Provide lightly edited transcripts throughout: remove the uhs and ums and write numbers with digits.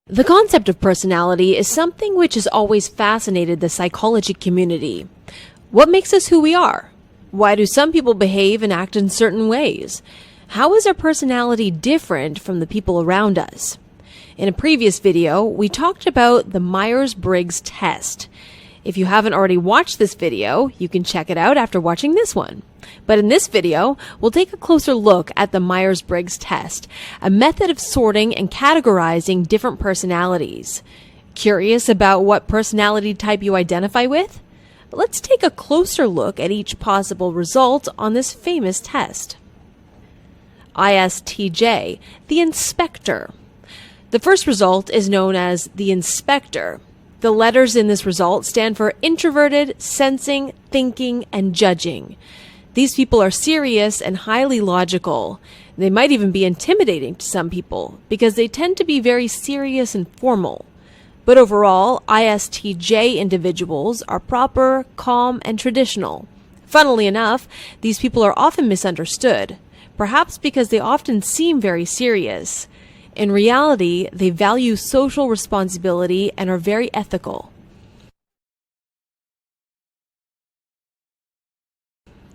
The concept of personality is something which has always fascinated the psychology community. What makes us who we are? Why do some people behave and act in certain ways? How is our personality different from the people around us? In a previous video, we talked about the Myers-Briggs test. If you haven't already watched this video, you can check it out after watching this one. But in this video, we'll take a closer look at the Myers-Briggs test, a method of sorting and categorizing different personalities. Curious about what personality type you identify with? Let's take a closer look at each possible result on this famous test. ISTJ, the inspector. The first result is known as the inspector. The letters in this result stand for introverted, sensing, thinking, and judging. These people are serious and highly logical. They might even be intimidating to some people because they tend to be very serious and formal. But overall, ISTJ individuals are proper, calm, and traditional. Funnily enough, these people are often misunderstood, perhaps because they often seem very serious. In reality, they value social responsibility and are very ethical.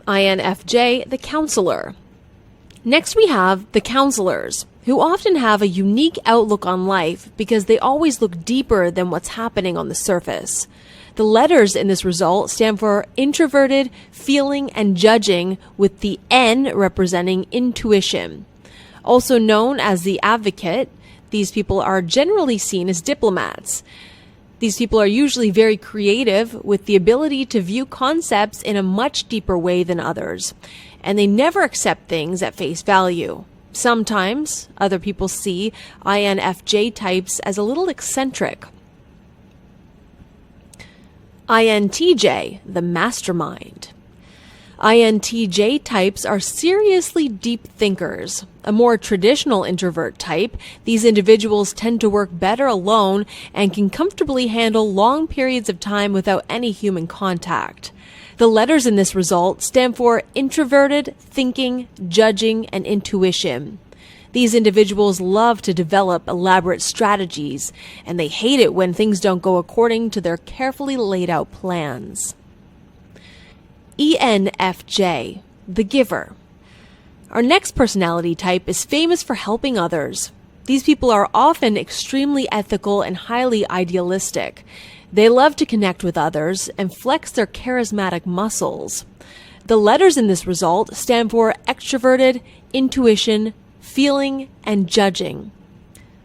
INFJ The Counselor. Next we have the counselors, who often have a unique outlook on life because they always look deeper than what's happening on the surface. The letters in this result stand for introverted, feeling, and judging, with the N representing intuition. Also known as the advocate, these people are generally seen as diplomats. These people are usually very creative with the ability to view concepts in a much deeper way than others, and they never accept things at face value. Sometimes other people see INFJ types as a little eccentric. INTJ The Mastermind. INTJ types are seriously deep thinkers. A more traditional introvert type, these individuals tend to work better alone and can comfortably handle long periods of time without any human contact. The letters in this result stand for introverted, thinking, judging, and intuition. These individuals love to develop elaborate strategies, and they hate it when things don't go according to their carefully laid out plans. ENFJ The Giver. Our next personality type is famous for helping others. These people are often extremely ethical and highly idealistic. They love to connect with others and flex their charismatic muscles. The letters in this result stand for extroverted, intuition, feeling, and judging.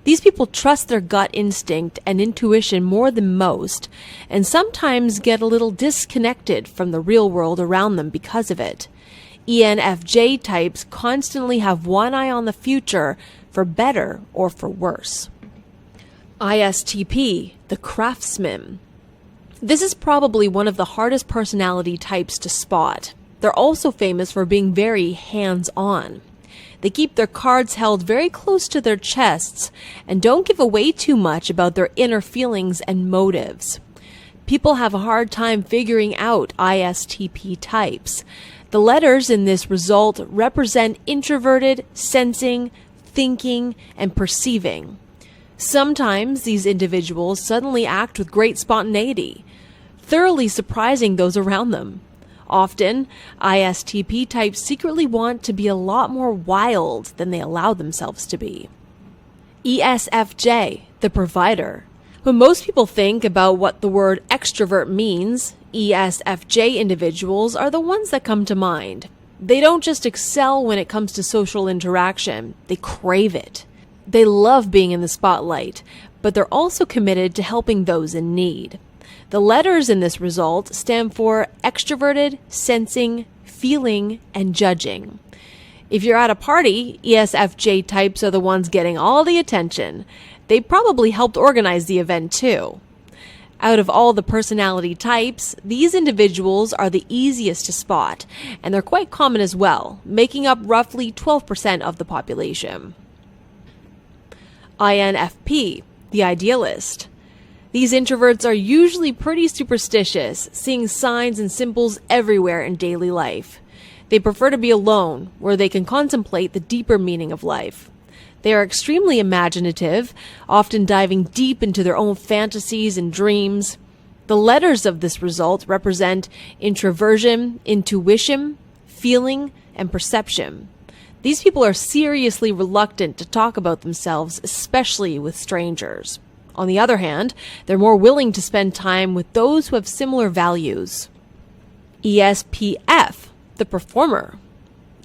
These people trust their gut instinct and intuition more than most, and sometimes get a little disconnected from the real world around them because of it. ENFJ types constantly have one eye on the future, for better or for worse. ISTP The Craftsman. This is probably one of the hardest personality types to spot. They're also famous for being very hands-on. They keep their cards held very close to their chests and don't give away too much about their inner feelings and motives. People have a hard time figuring out ISTP types. The letters in this result represent introverted, sensing, thinking, and perceiving. Sometimes these individuals suddenly act with great spontaneity, thoroughly surprising those around them. Often, ISTP types secretly want to be a lot more wild than they allow themselves to be. ESFJ The Provider. When most people think about what the word extrovert means, ESFJ individuals are the ones that come to mind. They don't just excel when it comes to social interaction, they crave it. They love being in the spotlight, but they're also committed to helping those in need. The letters in this result stand for extroverted, sensing, feeling, and judging. If you're at a party, ESFJ types are the ones getting all the attention. They probably helped organize the event too. Out of all the personality types, these individuals are the easiest to spot, and they're quite common as well, making up roughly 12% of the population. INFP The Idealist. These introverts are usually pretty superstitious, seeing signs and symbols everywhere in daily life. They prefer to be alone, where they can contemplate the deeper meaning of life. They are extremely imaginative, often diving deep into their own fantasies and dreams. The letters of this result represent introversion, intuition, feeling, and perception. These people are seriously reluctant to talk about themselves, especially with strangers. On the other hand, they're more willing to spend time with those who have similar values. ESPF The Performer.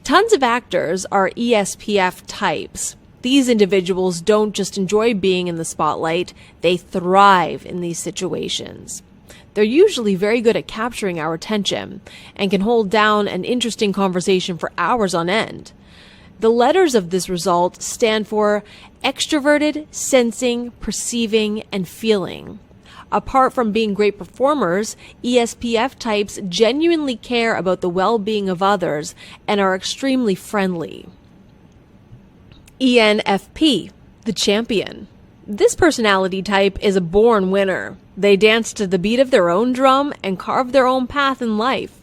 Tons of actors are ESPF types. These individuals don't just enjoy being in the spotlight, they thrive in these situations. They're usually very good at capturing our attention and can hold down an interesting conversation for hours on end. The letters of this result stand for extroverted, sensing, perceiving, and feeling. Apart from being great performers, ESPF types genuinely care about the well-being of others and are extremely friendly. ENFP The Champion. This personality type is a born winner. They dance to the beat of their own drum and carve their own path in life.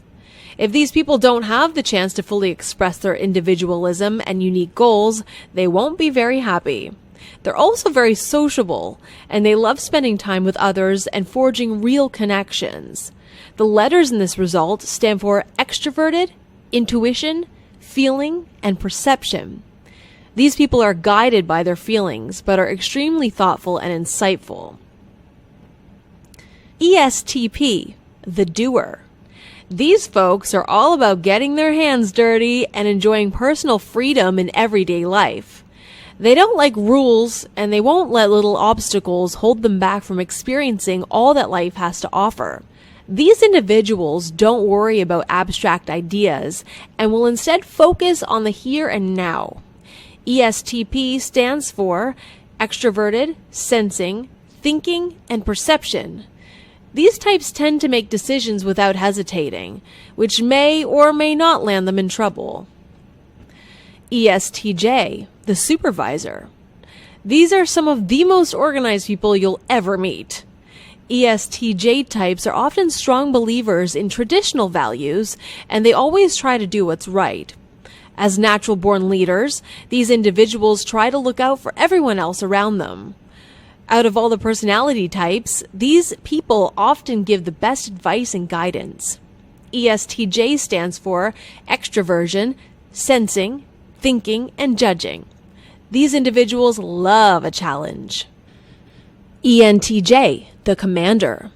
If these people don't have the chance to fully express their individualism and unique goals, they won't be very happy. They're also very sociable, and they love spending time with others and forging real connections. The letters in this result stand for extroverted, intuition, feeling, and perception. These people are guided by their feelings, but are extremely thoughtful and insightful. ESTP The Doer. These folks are all about getting their hands dirty and enjoying personal freedom in everyday life. They don't like rules, and they won't let little obstacles hold them back from experiencing all that life has to offer. These individuals don't worry about abstract ideas and will instead focus on the here and now. ESTP stands for extroverted, sensing, thinking, and perception. These types tend to make decisions without hesitating, which may or may not land them in trouble. ESTJ The Supervisor. These are some of the most organized people you'll ever meet. ESTJ types are often strong believers in traditional values, and they always try to do what's right. As natural-born leaders, these individuals try to look out for everyone else around them. Out of all the personality types, these people often give the best advice and guidance. ESTJ stands for extroversion, sensing, thinking, and judging. These individuals love a challenge. ENTJ The Commander.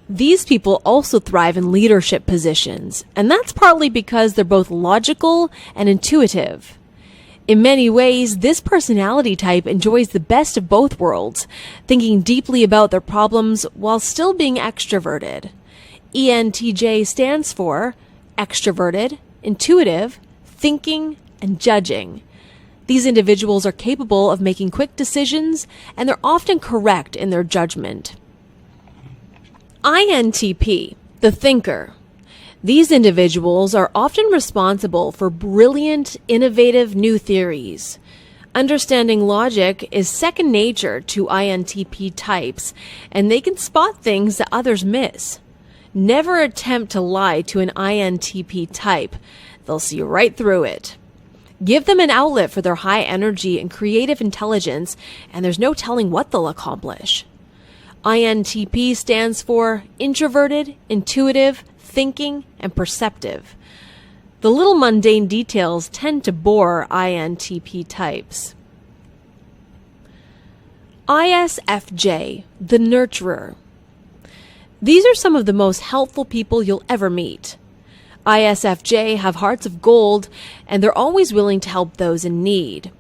These people also thrive in leadership positions, and that's partly because they're both logical and intuitive. In many ways, this personality type enjoys the best of both worlds, thinking deeply about their problems while still being extroverted. ENTJ stands for extroverted, intuitive, thinking, and judging. These individuals are capable of making quick decisions, and they're often correct in their judgment. INTP The Thinker. These individuals are often responsible for brilliant, innovative new theories. Understanding logic is second nature to INTP types, and they can spot things that others miss. Never attempt to lie to an INTP type. They'll see right through it. Give them an outlet for their high energy and creative intelligence, and there's no telling what they'll accomplish. INTP stands for introverted, intuitive, thinking, and perceptive. The little mundane details tend to bore INTP types. ISFJ The Nurturer. These are some of the most helpful people you'll ever meet. ISFJ have hearts of gold, and they're always willing to help those in need.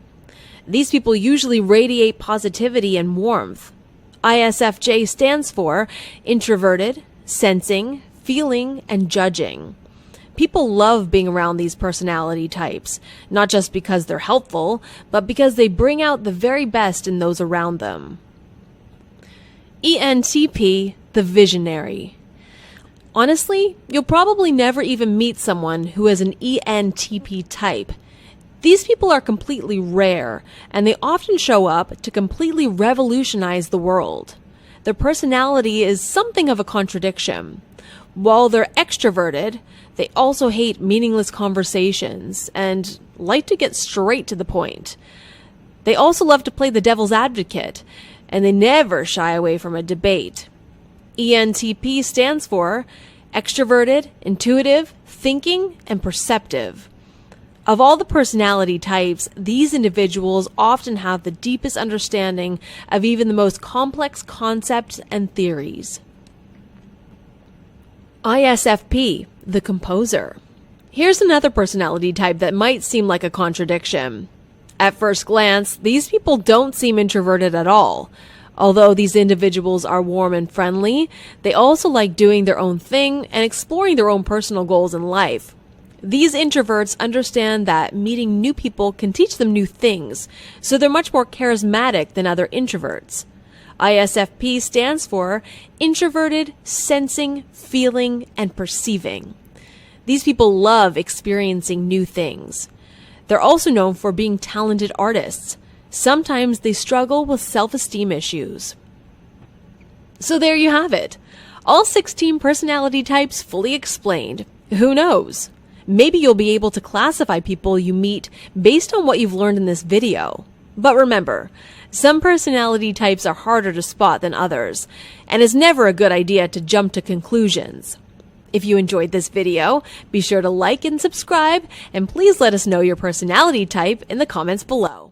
These people usually radiate positivity and warmth. ISFJ stands for introverted, sensing, feeling, and judging. People love being around these personality types, not just because they're helpful, but because they bring out the very best in those around them. ENTP The Visionary. Honestly, you'll probably never even meet someone who is an ENTP type. These people are completely rare, and they often show up to completely revolutionize the world. Their personality is something of a contradiction. While they're extroverted, they also hate meaningless conversations and like to get straight to the point. They also love to play the devil's advocate, and they never shy away from a debate. ENTP stands for extroverted, intuitive, thinking, and perceptive. Of all the personality types, these individuals often have the deepest understanding of even the most complex concepts and theories. ISFP The Composer. Here's another personality type that might seem like a contradiction. At first glance, these people don't seem introverted at all. Although these individuals are warm and friendly, they also like doing their own thing and exploring their own personal goals in life. These introverts understand that meeting new people can teach them new things, so they're much more charismatic than other introverts. ISFP stands for introverted, sensing, feeling, and perceiving. These people love experiencing new things. They're also known for being talented artists. Sometimes they struggle with self-esteem issues. So there you have it. All 16 personality types fully explained. Who knows? Maybe you'll be able to classify people you meet based on what you've learned in this video. But remember, some personality types are harder to spot than others, and it's never a good idea to jump to conclusions. If you enjoyed this video, be sure to like and subscribe, and please let us know your personality type in the comments below.